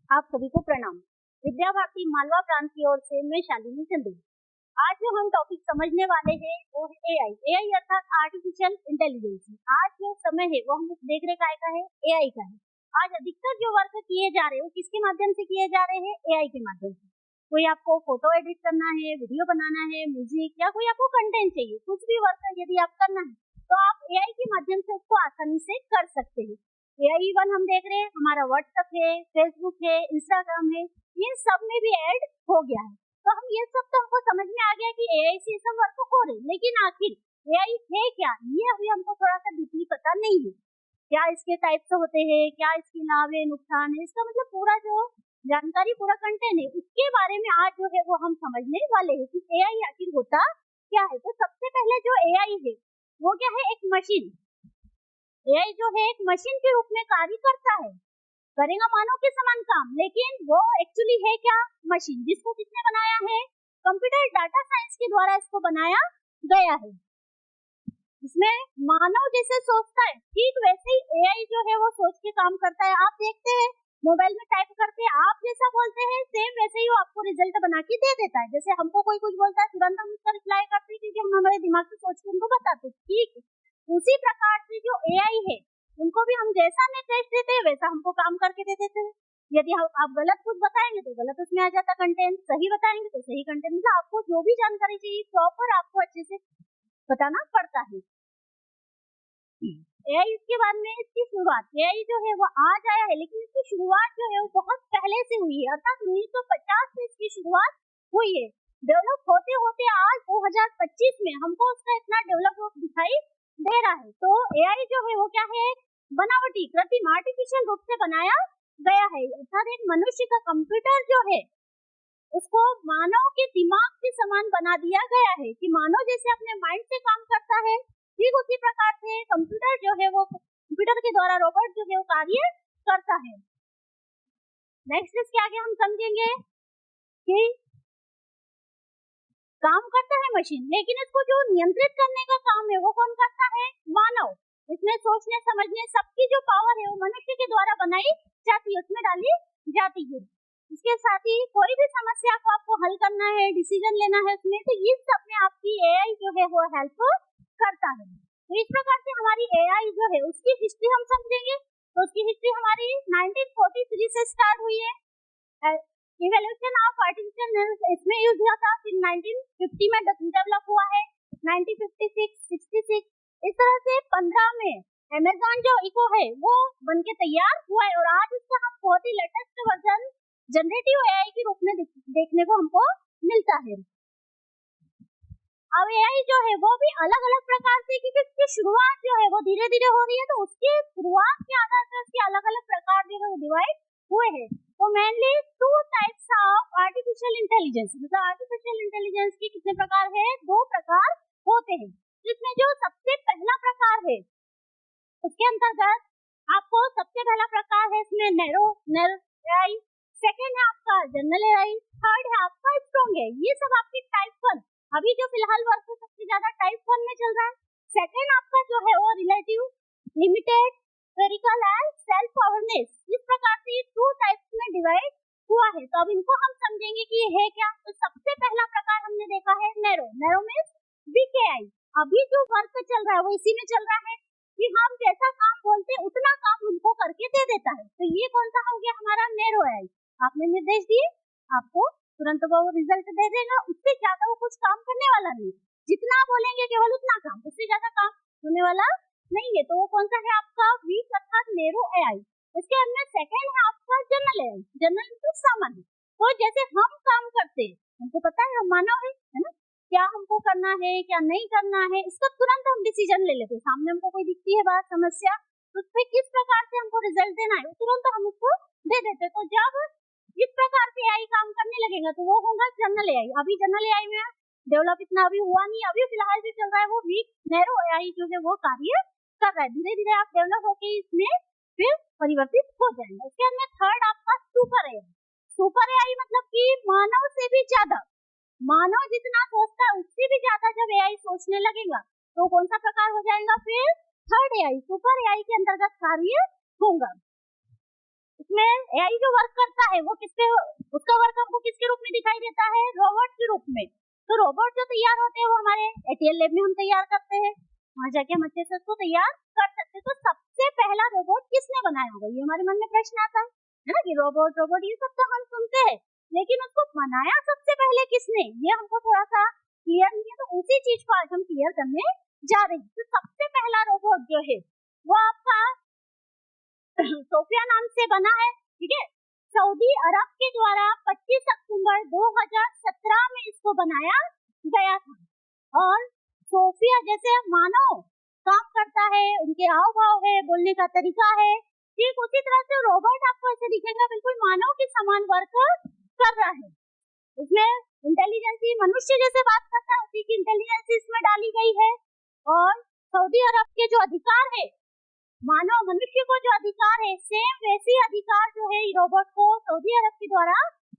आप सभी को प्रणाम। विद्या भारती मालवा प्रांत की ओर से मैं शालिनी चंदू। आज जो हम टॉपिक समझने वाले हैं वो है एआई। एआई अर्थात आर्टिफिशियल इंटेलिजेंस। आज जो समय है वो हम देख रहे का है एआई का है। आज अधिकतर जो वर्क किए जा रहे हैं वो किसके माध्यम से किए जा रहे हैं? एआई के माध्यम से। कोई आपको फोटो एडिट करना है, वीडियो बनाना है, म्यूजिक या कोई आपको कंटेंट चाहिए, कुछ भी वर्क यदि आप करना है तो आप एआई के माध्यम से उसको आसानी से कर सकते हैं। एआई इवन हम देख रहे हैं हमारा व्हाट्सएप है, फेसबुक है, इंस्टाग्राम है, इन सब में भी ऐड हो गया है। तो हम ये सब तो हमको समझ में आ गया कि एआई से सब वर्क हो रहे, लेकिन आखिर एआई है क्या, ये अभी हमको थोड़ा सा डीपली पता नहीं है। क्या इसके टाइप्स होते हैं, क्या इसके लाभ है, नुकसान है, इसका मतलब पूरा जो जानकारी, पूरा कंटेंट है, उसके बारे में आज जो है वो हम समझने वाले हैं कि एआई आखिर होता क्या है। तो सबसे पहले जो एआई है वो क्या है? एक मशीन। एआई जो है एक मशीन के रूप में कार्य करता है, करेगा मानव के समान काम, लेकिन वो एक्चुअली है क्या? मशीन। जिसको किसने बनाया है? कंप्यूटर डाटा साइंस के द्वारा इसको बनाया गया है। इसमें मानव जैसे सोचता है ठीक वैसे ही एआई जो है वो सोच के काम करता है। आप देखते हैं मोबाइल में टाइप करते हैं, आप जैसा बोलते हैं सेम वैसे ही वो आपको रिजल्ट बना के दे देता है। जैसे हमको कोई कुछ बोलता है तुरंत हम उसका रिप्लाई करते हैं क्योंकि हम हमारे दिमाग से सोच के उनको बताते हैं। ठीक उसी प्रकार से जो एआई है उनको भी हम जैसा निर्देश देते हैं वैसा हमको काम करके दे देते हैं। यदि आप गलत कुछ बताएंगे तो गलत उसमें आ जाता कंटेंट, सही बताएंगे तो सही कंटेंट। मतलब आपको जो भी जानकारी चाहिए प्रॉपर आपको अच्छे से बताना पड़ता है। एआई इसके बाद में इसकी शुरुआत, एआई जो है वो आज आया है लेकिन इसकी शुरुआत जो है वो बहुत पहले से हुई है, अर्थात 1950 से इसकी शुरुआत हुई है। डेवलप होते होते आज 2025 में हमको उसका इतना डेवलप दिखाई दे रहा है। तो एआई जो है वो क्या है? बनावटी, कृत्रिम, आर्टिफिशियल रूप से बनाया गया है। अर्थात एक मनुष्य का कंप्यूटर जो है उसको मानव के दिमाग के समान बना दिया गया है कि मानव जैसे अपने माइंड से काम करता है, ठीक उसी प्रकार से कंप्यूटर जो है वो कंप्यूटर के द्वारा रोबोट जो है वो कार्य करता है। नेक्स्ट इसके आगे हम समझेंगे कि काम करता है मशीन, लेकिन इसको जो नियंत्रित करने का काम है वो कौन करता है? मानव। इसमें सोचने समझने सबकी जो पावर है वो मनुष्य के द्वारा बनाई जाती है, उसमें डाली जाती है। इसके साथ ही कोई भी समस्या को आपको हल करना है, डिसीजन लेना है उसमें, तो ये सब में आपकी एआई जो है वो हेल्प करता है। तो इस प्रकार से हमारी एआई जो है उसकी हिस्ट्री हम समझेंगे। तो उसकी हिस्ट्री हमारी 1943 से स्टार्ट हुई है। इवोल्यूशन ऑफ आर्टिफिशियल इसमें यूज हुआ था, फिर 1950 में डेवलप हुआ है, 1956, 66, इस तरह से 15 में अमेज़न जो इको है वो बनके तैयार हुआ है और आज उसका हम बहुत ही लेटेस्ट वर्जन जनरेटिव एआई के रूप में देखने को हमको मिलता है। अब एआई जो है वो भी अलग अलग प्रकार से, क्योंकि इसकी शुरुआत जो है वो धीरे धीरे हो रही है, तो उसकी शुरुआत के आधार पर उसके अलग अलग प्रकार जो है वो डिवाइड हुए हैं। तो mainly 2 types of artificial intelligence, मतलब आर्टिफिशियल इंटेलिजेंस के कितने प्रकार है? 2 प्रकार होते हैं। जिसमें जो सबसे पहला प्रकार है उसके अंतर्गत आपको सबसे पहला प्रकार है इसमें नैरो एआई, सेकंड है आपका जनरल एआई, थर्ड है आपका स्ट्रॉन्ग एआई। ये सब आपकी टाइप 1, अभी जो फिलहाल वर्क सबसे ज्यादा टाइप 1 में चल रहा है। सेकंड आपका जो है वो relative, limited, spherical and self awareness. इस प्रकार से 2 टाइप्स में डिवाइड हुआ है। तो अब इनको हम समझेंगे कि ये है क्या। तो सबसे पहला प्रकार हमने देखा है narrow. Narrow means weak AI. अभी जो वर्क चल रहा है वो इसी में चल रहा है कि हम जैसा काम बोलते हैं उतना काम उनको करके दे देता है। तो ये कौन सा हो गया हमारा नैरो एआई। आपने निर्देश दिए, आपको तुरंत वो रिजल्ट दे देगा, उससे ज्यादा वो कुछ काम करने वाला नहीं। जितना बोलेंगे केवल उतना काम, उससे ज्यादा काम होने वाला नहीं है। तो वो कौन सा है आपका? वीक अर्थात नैरो एआई। इसके अंदर सेकंड है आपका जनरल एआई। जनरल तो सामान्य, तो जैसे हम काम करते हैं, हमको पता है हम मानव है ना, क्या हमको करना है क्या नहीं करना है, इसका तुरंत हम डिसीजन ले लेते हैं। सामने हमको कोई दिखती है बात, समस्या, तो उसपे किस प्रकार से हमको रिजल्ट देना है तुरंत हम उसको दे देते हैं। तो जब इस प्रकार से एआई काम करने लगेगा तो वो होगा जनरल एआई। अभी जनरल एआई में डेवलप इतना अभी हुआ नहीं, अभी फिलहाल जो चल रहा है वो वीक नैरो एआई जो है वो कार्य कर रहा है। धीरे धीरे आप डेवलप होके इसमें फिर परिवर्तित हो जाएंगे। उसके अंदर थर्ड आपका सुपर एआई। सुपर एआई मतलब कि मानव से भी ज्यादा, मानव जितना सोचता है उससे भी ज्यादा जब एआई सोचने लगेगा तो कौन सा प्रकार हो जाएगा? फिर थर्ड एआई, सुपर एआई के अंतर्गत कार्य होगा। इसमें इसमें एआई जो वर्क करता है वो उसका वर्क हमको किसके रूप में दिखाई देता है? रोबोट के रूप में। तो रोबोट जो तैयार होते हैं वो हमारे एटीएल लैब में हम तैयार करते हैं, वहां जाके हम अच्छे से उसको तैयार कर सकते हैं। तो सबसे पहला रोबोट किसने बनाया होगा, ये हमारे मन में प्रश्न आता है ना, कि रोबोट रोबोट ये सब तो हम सुनते हैं, लेकिन उसको बनाया सबसे पहले किसने, ये हमको थोड़ा सा क्लियर नहीं है। तो उसी चीज को आज हम क्लियर करने जा रहे हैं। तो सबसे पहला रोबोट जो है वो आपका सोफिया नाम से बना है, ठीक है। सऊदी अरब के द्वारा 25 अक्टूबर 2017 में इसको बनाया गया था। और सोफिया जैसे मानव काम करता है, उनके हाव भाव है, बोलने का तरीका है, ठीक उसी तरह से रोबोट आपको ऐसे दिखेगा, बिल्कुल मानव के समान वर्क कर रहा है। इसमें इंटेलिजेंस मनुष्य जैसे बात करता है, उसी की इंटेलिजेंस इसमें डाली गई है। और सऊदी अरब के जो अधिकार है, मानव मनुष्य को जो अधिकार है, सेम वैसी अधिकार जो है रोबोट को सऊदी अरब के द्वारा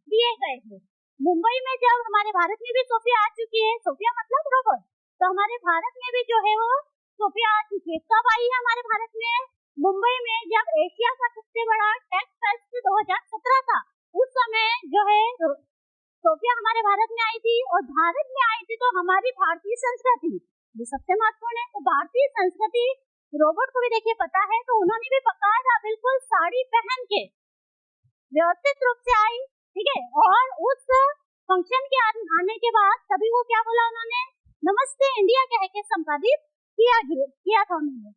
दिए गए हैं। मुंबई में जब हमारे भारत में भी सोफिया आ चुकी है, सोफिया मतलब रोबोट, तो हमारे भारत में भी जो है वो सोफिया आ चुकी है। कब आई है हमारे भारत में? मुंबई में जब एशिया का सबसे बड़ा टेक फेस्ट 2017 था, उस समय जो है सोफिया हमारे भारत में आई थी। और भारत में आई थी तो हमारी भारतीय संस्कृति जो सबसे महत्वपूर्ण है, तो भारतीय संस्कृति रोबोट को भी देखिए पता है, तो उन्होंने भी पकाया बिल्कुल साड़ी पहन के व्यवस्थित रूप से आई, ठीक है। और उस फंक्शन के आने के बाद सभी को क्या बोला उन्होंने? नमस्ते इंडिया कह के संपादित किया था उन्होंने।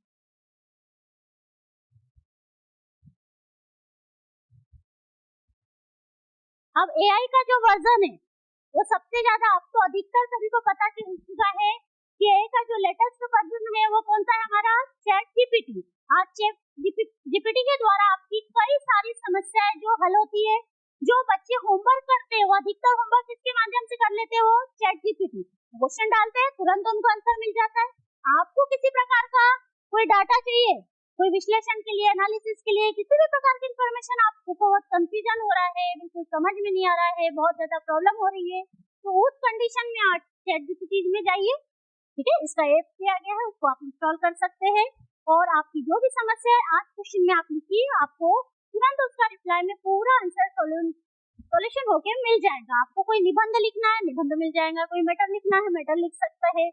अब एआई का जो वर्जन है वो सबसे ज्यादा आपको अधिकतर सभी को पता चुका है कि एआई का जो लेटेस्ट वर्जन है वो कौन सा है हमारा? Chat GPT. आज चैट जीपीटी के द्वारा आपकी कई सारी समस्याएं जो हल होती है, जो बच्चे होमवर्क करते हैं वो अधिकतर होमवर्क किसके माध्यम से कर लेते हैं? वो चैट जीपीटी। क्वेश्चन डालते हैं, तुरंत उनको आंसर मिल जाता है। आपको किसी प्रकार का कोई डाटा चाहिए, कोई विश्लेषण के लिए, एनालिसिस के लिए, किसी भी प्रकार की इंफॉर्मेशन आपको बहुत कंफ्यूजन हो रहा है, बिल्कुल समझ में नहीं आ रहा है, बहुत ज्यादा प्रॉब्लम हो रही है, तो उस कंडीशन में आप चैट जीपीटी में जाइए, ठीक है। इसका ऐप दिया गया है, उसको आप इंस्टॉल कर सकते हैं और आपकी जो भी समस्या है 8 क्वेश्चन में आप लिखिए, आपको तुरंत उसका रिप्लाई में पूरा आंसर सॉल्यूशन होके मिल जाएगा। आपको कोई निबंध लिखना है, निबंध मिल जाएगा, कोई मैटर लिखना है, मैटर लिख सकता है।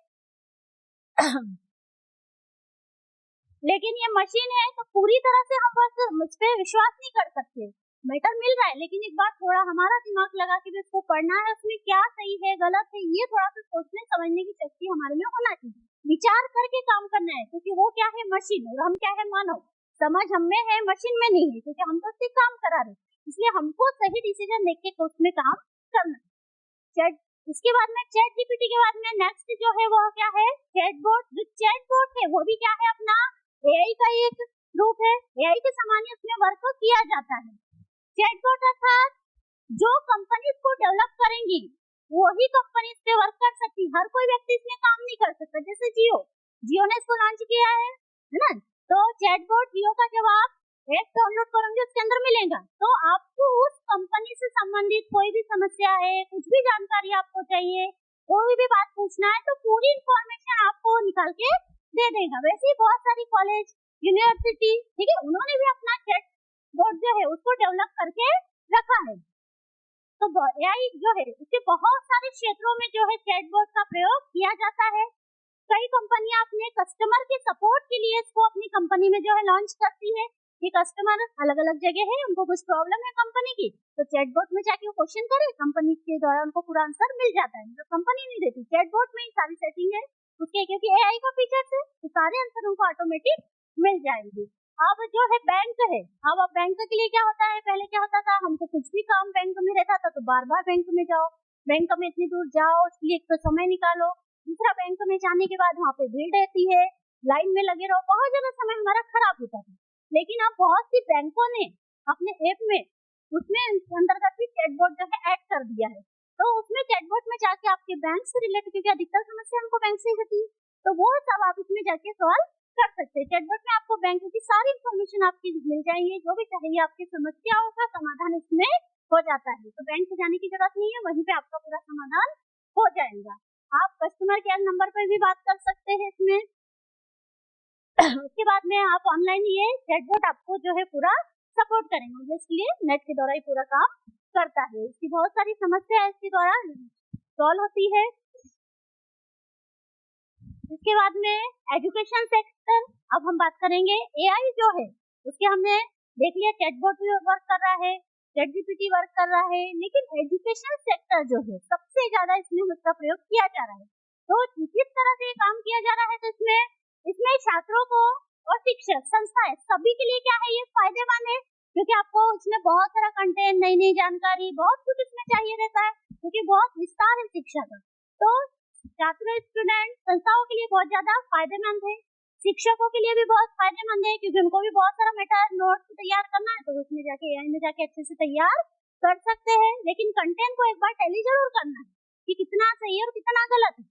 लेकिन ये मशीन है तो पूरी तरह से हम बस मुझ पे विश्वास नहीं कर सकते। मैटर मिल रहा है, लेकिन एक बार थोड़ा हमारा दिमाग लगा के भी उसको पढ़ना है, उसमें क्या सही है गलत है, ये थोड़ा सा सोचने समझने की शक्ति हमारे में होना चाहिए, विचार करके काम करना है, क्योंकि वो क्या है? मशीन, और हम क्या है? मानव। समझ हमें है, मशीन में नहीं है, क्योंकि हम तो उससे काम करा रहे, इसलिए हमको सही डिसीजन लेके उसमें काम करना। इसके बाद में चैट जीपीटी के बाद में नेक्स्ट जो है वो क्या है? चैटबॉट। जो चैटबॉट है वो भी क्या है? अपना एआई का एक रूप है, एआई के समान ही उसमें वर्क किया जाता है। चैटबॉट अर्थात जो कंपनी को डेवलप करेंगी वही कंपनी पे वर्क कर सकती, हर कोई व्यक्ति इसमें काम नहीं कर सकता। जैसे जियो ने इसको लॉन्च किया है ना, तो चैटबॉट जियो का जब आप ऐप डाउनलोड करेंगे उसके अंदर मिलेगा, तो आपको उस कंपनी से संबंधित कोई भी समस्या है, कुछ भी जानकारी आपको चाहिए, कोई भी बात पूछना है, तो पूरी इंफॉर्मेशन आपको निकाल के दे देगा। वैसे ही बहुत सारी कॉलेज, यूनिवर्सिटी, ठीक है, उन्होंने भी अपना चैटबॉट जो है उसको डेवलप करके रखा है। तो एआई जो है उसके बहुत सारे क्षेत्रों में जो है चैटबॉट का प्रयोग किया जाता है। कई कंपनियां अपने कस्टमर के सपोर्ट के लिए इसको अपनी कंपनी में जो है लॉन्च करती है कि कस्टमर अलग अलग जगह है, उनको कुछ प्रॉब्लम है कंपनी की, तो चैटबॉट में जाके वो क्वेश्चन करे, कंपनी के द्वारा उनको पूरा आंसर मिल जाता है। तो कंपनी नहीं देती, चैटबॉट में ही सारी सेटिंग है उसके, क्योंकि एआई का फीचर है तो सारे आंसर उनको ऑटोमेटिक मिल जाएंगे। अब जो है बैंक है, अब बैंक के लिए क्या होता है? पहले क्या होता था, हमको कुछ भी काम बैंक में रहता था तो बार बार बैंक में जाओ, बैंक में इतनी दूर जाओ, उसके लिए एक तो समय निकालो, दूसरा बैंक में जाने के बाद वहाँ पे भीड़ रहती है, लाइन में लगे रहो, बहुत ज्यादा समय हमारा खराब होता था। लेकिन अब बहुत सी बैंकों ने अपने ऐप में उसमें अंतर्गत भी चैटबॉट जो है ऐड कर दिया है, तो उसमें चैटबॉट में जाके आपके बैंक से रिलेटेड, क्योंकि अधिकतर समस्या हमको बैंक से होती है, तो वो सब आप इसमें जाके सॉल्व कर सकते हैं। चैटबॉट में आपको बैंक की सारी इंफॉर्मेशन आपकी मिल जाएंगी, जो भी चाहिए आपकी समस्याओं का समाधान इसमें हो जाता है, तो बैंक से जाने की जरूरत नहीं है, वहीं पे आपका पूरा समाधान हो जाएगा। आप कस्टमर केयर नंबर पर भी बात कर सकते हैं इसमें। उसके बाद में आप ऑनलाइन ये चैटबॉट आपको जो है पूरा सपोर्ट करेंगे, मतलब इसके लिए नेट के द्वारा ही पूरा काम करता है। इसकी बहुत सारी समस्या इसके द्वारा सॉल्व होती है। इसके बाद में एजुकेशन सेक्टर, अब हम बात करेंगे एआई जो है उसके हमने देख लिया चैटबॉट भी वर्क कर रहा है, चैटजीपीटी वर्क कर रहा है, लेकिन एजुकेशन सेक्टर जो है सबसे ज्यादा इसमें उसका प्रयोग किया जा रहा है। तो किस तरह से काम किया जा रहा है, तो इसमें छात्रों को और शिक्षक संस्थाएं सभी के लिए क्या है ये फायदेमंद है, क्योंकि आपको इसमें बहुत सारा कंटेंट, नई नई जानकारी, बहुत कुछ इसमें चाहिए रहता है, क्योंकि बहुत विस्तार है शिक्षा का। तो छात्र स्टूडेंट संस्थाओं के लिए बहुत ज्यादा फायदेमंद है, शिक्षकों के लिए भी बहुत फायदेमंद है, क्योंकि उनको भी बहुत सारा मेटा नोट्स तैयार करना है, तो उसमें जाके एआई में जाके अच्छे से तैयार कर सकते हैं। लेकिन कंटेंट को एक बार टैली जरूर करना है कि कितना सही है और कितना गलत है,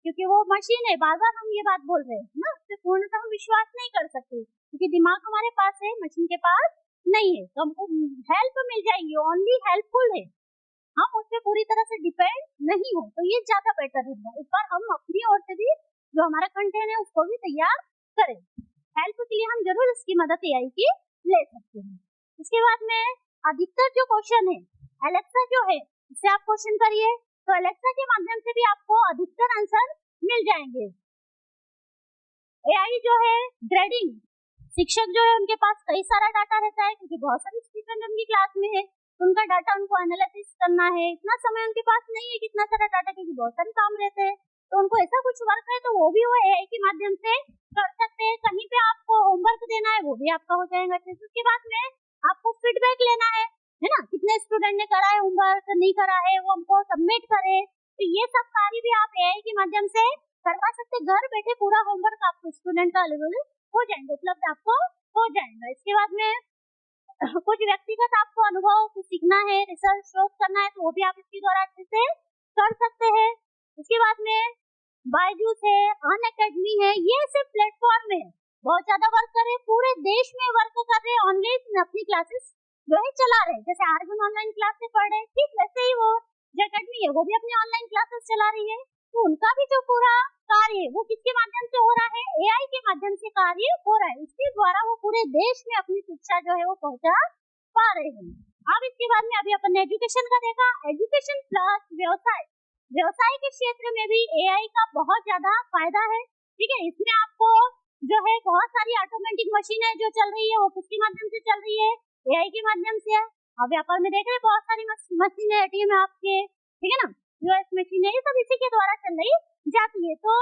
क्योंकि वो मशीन है, बार बार हम ये बात बोल रहे हैं ना, उस पर पूर्णतः हम विश्वास नहीं कर सकते, क्योंकि दिमाग हमारे पास है, मशीन के पास नहीं है। तो हमको हेल्प मिल जाएगी, ओनली हेल्पफुल है, हम उस पर पूरी तरह से डिपेंड नहीं हो, तो ये ज्यादा बेटर है। इस बार हम अपनी ओर से भी जो हमारा कंटेंट है उसको भी तैयार करें। हेल्प के लिए हम जरूर इसकी मदद एआई की ले सकते हैं। इसके बाद में अधिकतर जो क्वेश्चन है, एलेक्सा जो है इससे आप क्वेश्चन करिए, तो एलेक्सा के माध्यम से भी आपको अधिकतर आंसर मिल जाएंगे। एआई जो है ग्रेडिंग, शिक्षक जो है उनके पास कई सारा डाटा रहता है, क्योंकि बहुत सारे स्टूडेंट उनकी क्लास में है, उनका डाटा उनको एनालिसिस करना है, इतना समय उनके पास नहीं है कितना सारा डाटा, क्योंकि बहुत सारे काम रहते हैं, तो उनको ऐसा कुछ वर्क है तो वो भी वो एआई के माध्यम से कर सकते हैं। कहीं पे आपको होमवर्क देना है वो भी आपका हो जाएगा। उसके बाद में आपको फीडबैक लेना है ना, कितने स्टूडेंट ने करा है होमवर्क, नहीं करा है, वो हमको सबमिट करे, तो ये सब कार्य भी आप एआई के माध्यम से करवा सकते। घर बैठे पूरा होमवर्क आपको स्टूडेंट का अवेलेबल हो जाएंगे, उपलब्ध आपको हो जाएगा। इसके बाद में कुछ व्यक्तिगत आपको अनुभव कुछ सीखना है, रिसर्च शोध करना है, तो वो भी आप इसके द्वारा अच्छे से कर सकते हैं। उसके बाद में बायजूस है, अनअकैडमी है, ये सिर्फ प्लेटफॉर्म है, बहुत ज्यादा वर्क कर रहे, पूरे देश में वर्क कर रहे, ऑनलाइन अपनी क्लासेस जो है चला रहे, जैसे आर्गन ऑनलाइन क्लास से पढ़ रहे, ठीक वैसे ही वो जो अकेडमी है वो भी अपनी ऑनलाइन क्लासेस चला रही है। तो उनका भी जो पूरा कार्य है वो किसके माध्यम से हो रहा है, एआई के माध्यम से कार्य हो रहा है, इसके द्वारा वो पूरे देश में अपनी शिक्षा जो है वो पहुंचा पा रहे हैं। अब इसके बाद में अभी अपन ने एजुकेशन का देखा, एजुकेशन प्लस व्यवसाय, व्यवसाय के क्षेत्र में भी एआई का बहुत ज्यादा फायदा है, ठीक है। इसमें आपको जो है बहुत सारी ऑटोमेटिक मशीनें जो चल रही है वो किसके माध्यम से चल रही है, एआई के माध्यम से है। अब व्यापार में देख रहे हैं बहुत सारी मशीनें एटीएम आपके, ठीक है ना, यूएस मशीन है, ये सब इसी के द्वारा चल रही जाती है। तो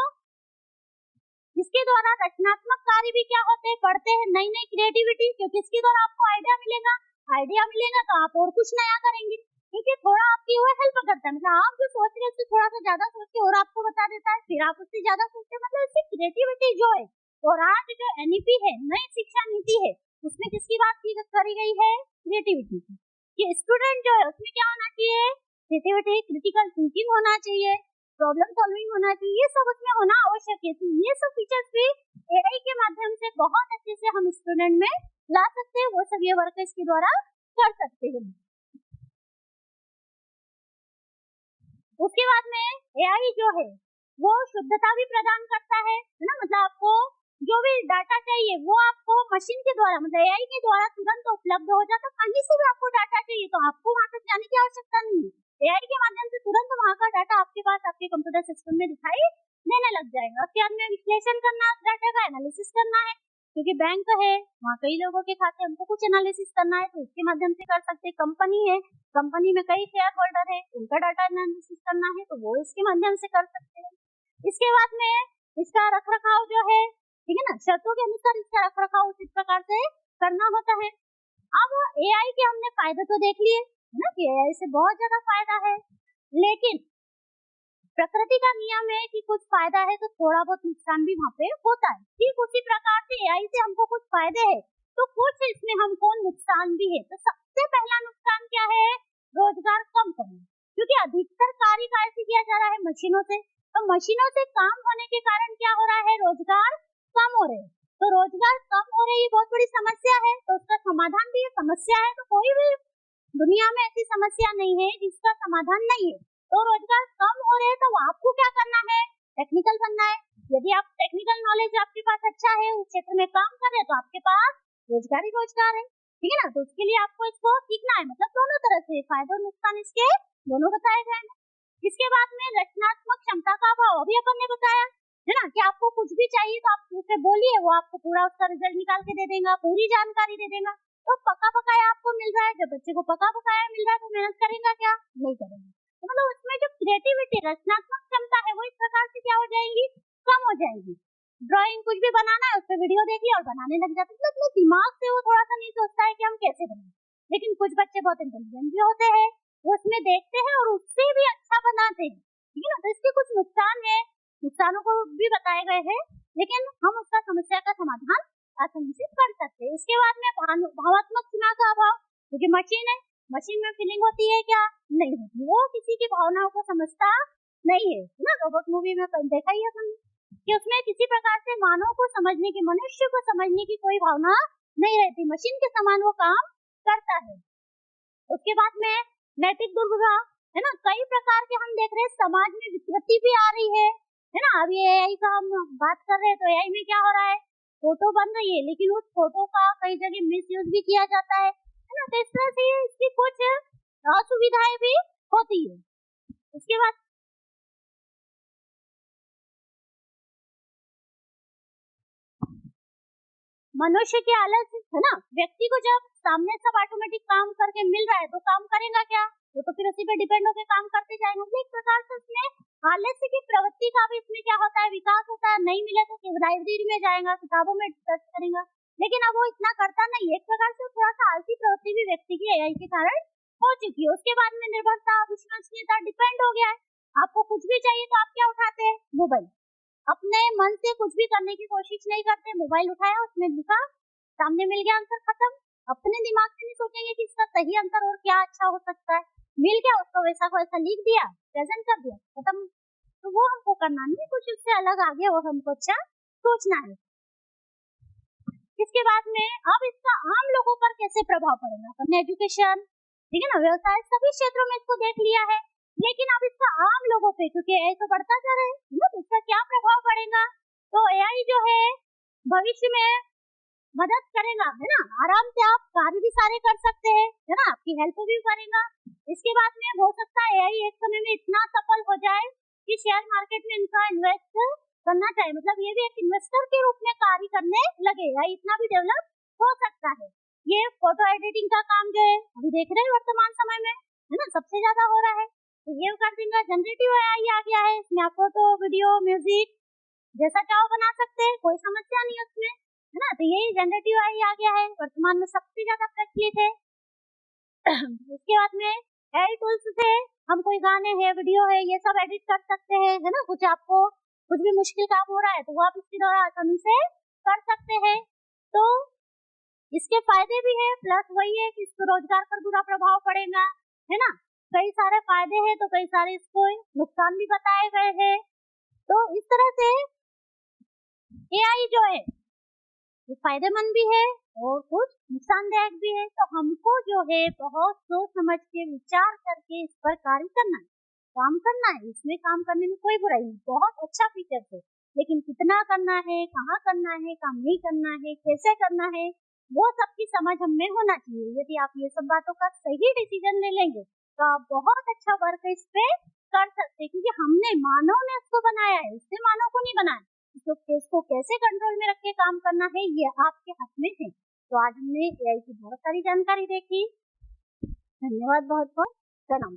इसके द्वारा रचनात्मक कार्य भी क्या होते हैं, बढ़ते हैं, नई नई क्रिएटिविटी, क्योंकि इसके द्वारा आपको आइडिया मिलेगा तो आप और कुछ नया करेंगे, क्योंकि थोड़ा आपकी वो हेल्प करता है, मतलब आप जो सोच रहे हैं उससे थोड़ा सा ज्यादा सोच के और आपको बता देता है, फिर आप उससे ज्यादा सोचते हैं, मतलब इसकी क्रिएटिविटी जो है। और आज जो एनईपी है, नई शिक्षा नीति है, उसमें किसकी बात की करी गई है, क्रिएटिविटी की, कि स्टूडेंट जो है उसमें क्या होना चाहिए, क्रिएटिविटी, क्रिटिकल थिंकिंग होना चाहिए, प्रॉब्लम सॉल्विंग होना चाहिए, ये सब उसमें होना आवश्यक है। तो ये सब फीचर्स भी एआई के माध्यम से बहुत अच्छे से हम स्टूडेंट में ला सकते हैं, वो सब ये वर्क इसके द्वारा कर सकते हैं। उसके बाद में एआई जो है वो शुद्धता भी प्रदान करता है ना, मतलब आपको जो भी डाटा चाहिए वो आपको मशीन के द्वारा, मतलब एआई के द्वारा तुरंत उपलब्ध हो जाता, कहीं से भी आपको डाटा चाहिए तो आपको वहां तक जाने की आवश्यकता नहीं है, एआई के माध्यम से तुरंत वहां का डाटा आपके पास आपके कंप्यूटर सिस्टम में दिखाई देने लग जाएगा। उसके बाद में विश्लेषण करना, डाटा का एनालिसिस करना है, क्योंकि बैंक है वहाँ कई लोगों के खाते, हमको कुछ एनालिसिस करना है तो उसके माध्यम से कर सकते हैं। कंपनी है, कंपनी में कई शेयर होल्डर है, उनका डाटा एनालिसिस करना है तो वो इसके माध्यम से कर सकते हैं। इसके बाद में इसका रखरखाव जो है, ठीक है ना, शर्तों के अनुसार इसका रखरखाव उचित प्रकार से करना होता है। अब एआई के हमने फायदे तो देख लिए ना कि एआई से बहुत ज्यादा फायदा है, लेकिन प्रकृति का नियम है कि कुछ फायदा है तो थोड़ा बहुत नुकसान भी वहाँ पे होता है। ठीक उसी प्रकार से एआई से हमको कुछ फायदे है तो कुछ इसमें हमको नुकसान भी है। तो सबसे पहला नुकसान क्या है, रोजगार कम करना, क्योंकि अधिकतर कार्य कैसे किया जा रहा है, मशीनों से, तो मशीनों से काम होने के कारण क्या हो रहा है, रोजगार कम हो रहे हैं। तो रोजगार कम हो रही है, बहुत बड़ी समस्या है, तो उसका समाधान भी ये समस्या है। तो कोई भी दुनिया में ऐसी समस्या नहीं है जिसका समाधान नहीं है। तो रोजगार कम हो रहे हैं तो आपको क्या करना है, टेक्निकल बनना है। यदि आप टेक्निकल नॉलेज आपके पास अच्छा है, उस क्षेत्र में काम कर रहे हैं तो आपके पास रोजगार ही रोजगार है। ठीक है ना। तो उसके लिए आपको इसको सीखना है, मतलब दोनों तरह से फायदे और नुकसान इसके दोनों बताए गए हैं। इसके बाद में रचनात्मक क्षमता का अभाव अभी अपन ने बताया है ना, कि आपको कुछ भी चाहिए तो आप उसे बोलिए, वो आपको पूरा उसका रिजल्ट निकाल के दे देगा, पूरी जानकारी दे देगा। तो पका पकाया आपको मिल रहा है, जब बच्चे को पका पकाया मिल रहा है तो मेहनत करेगा क्या? नहीं करेगा। तो मतलब उसमें जो क्रिएटिविटी रचनात्मक क्षमता है वो इस प्रकार से क्या हो जाएगी? कम हो जाएगी। ड्राइंग कुछ भी बनाना है, उस पर वीडियो देख लिया और बनाने लग जाते हैं, मतलब दिमाग से वो थोड़ा सा नहीं सोचता है कि हम कैसे बनाएं। लेकिन कुछ बच्चे बहुत इंटेलिजेंट भी होते हैं, वो उसमें देखते हैं और उससे भी अच्छा बनाते हैं, ठीक है ना। तो इसके कुछ नुकसान है, नुकसानों को भी बताए गए हैं, लेकिन हम उसका समस्या का समाधान आसानी से कर सकते हैं। इसके बाद में भावात्मक सीमा का अभाव, क्योंकि मशीन है, मशीन में फीलिंग होती है क्या? नहीं होती, वो किसी की भावनाओं को समझता नहीं है ना। रोबोट मूवी में देखा ही है कि उसमें किसी प्रकार से मानव को समझने की, मनुष्य को समझने की कोई भावना नहीं रहती, मशीन के समान वो काम करता है। उसके बाद में नैतिक दुर्भाव है ना, कई प्रकार के हम देख रहे हैं समाज में विकृति भी आ रही है ना। अभी एआई का हम बात कर रहे हैं तो एआई में क्या हो रहा है, फोटो बन रही है लेकिन उस फोटो का कई जगह मिसयूज भी किया जाता है ना। तो इस तरह से इसकी कुछ असुविधाएं भी होती है। उसके बाद मनुष्य के आलस है ना, व्यक्ति को जब सामने सब ऑटोमेटिक काम करके मिल रहा है तो काम करेगा क्या? वो तो फिर उसी पे डिपेंड होकर काम करते जाएंगे। मतलब एक प्रकार से उसमें आलस्य की प्रवृत्ति का भी इसमें क्या होता है, विकास होता है। नहीं मिले तो लाइब्रेरी में जाएगा, किताबों में सर्च करेगा, लेकिन अब वो इतना करता नहीं है। एक प्रकार से थोड़ा सा आलसी प्रवृत्ति भी व्यक्ति की एआई के कारण हो चुकी है। उसके बाद में निर्भरता, विश्वसनीयता डिपेंड हो गया है। आपको कुछ भी चाहिए तो आप क्या उठाते हैं? मोबाइल। अपने मन से कुछ भी करने की कोशिश नहीं करते, मोबाइल उठाया, उसमें लिखा, सामने मिल गया आंसर, खत्म। अपने दिमाग से नहीं सोचेंगे कि इसका सही आंसर और क्या अच्छा हो सकता है, मिल गया उसको वैसा को वैसा लिख दिया, प्रेजेंट कर दिया, खत्म। तो वो हमको करना नहीं, कुछ उससे अलग आगे वो हमको अच्छा सोचना है। इसके बाद में अब इसका आम लोगों पर कैसे प्रभाव पड़ेगा? हमने एजुकेशन, ठीक है ना, व्यवसाय, सभी क्षेत्रों में इसको देख लिया है, लेकिन अब इसका आम लोगों पे, क्योंकि एआई तो बढ़ता जा रहा है, इसका क्या प्रभाव पड़ेगा? तो एआई जो है भविष्य में मदद करेगा, है ना, आराम से आप कार्य भी सारे कर सकते हैं, है ना, आपकी हेल्प भी करेगा। इसके बाद में हो सकता है एआई एक समय में इतना सफल हो जाए कि शेयर मार्केट में इनका इन्वेस्ट करना चाहिए, मतलब ये भी एक इन्वेस्टर के रूप में कार्य करने लगे, एआई इतना भी डेवलप हो सकता है। ये फोटो एडिटिंग का काम जो है अभी देख रहे हैं वर्तमान समय में, है ना, सबसे ज्यादा हो रहा है। तो ये कर देंगे, जनरेटिव एआई आ गया है, इसमें आप फोटो, वीडियो, म्यूजिक जैसा चाहो बना सकते हैं, कोई समस्या नहीं उसमें, है ना। तो यही जनरेटिव एआई आ गया है, वर्तमान में सबसे ज्यादा प्रचलित है। उसके बाद में एआई टूल्स से हम कोई गाने हैं, वीडियो है, ये सब एडिट कर सकते हैं, है ना। कुछ आपको कुछ भी मुश्किल काम हो रहा है तो वो आप इसके द्वारा आसानी से कर सकते हैं। तो इसके फायदे भी है, प्लस वही है कि इसको रोजगार पर बुरा प्रभाव पड़ेगा, है ना। कई सारे फायदे हैं तो कई सारे इसको नुकसान भी बताए गए हैं। तो इस तरह से एआई जो है ये फायदेमंद भी है और कुछ नुकसानदायक भी है। तो हमको जो है बहुत सोच समझ के विचार करके इस पर कार्य करना है, काम करना है। इसमें काम करने में कोई बुराई नहीं, बहुत अच्छा फीचर है, लेकिन कितना करना है, कहाँ करना है, काम नहीं करना है, कैसे करना है, वो सबकी समझ हमें होना चाहिए। यदि आप ये सब बातों का सही डिसीजन ले लेंगे तो आप बहुत अच्छा वर्क इस पे कर सकते, क्योंकि हमने, मानव ने इसको बनाया है, इससे मानव को नहीं बनाया। तो इसको कैसे कंट्रोल में रख के काम करना है ये आपके हाथ में है। तो आज हमने एआई की बहुत सारी जानकारी देखी। धन्यवाद बहुत बहुत, प्रणाम।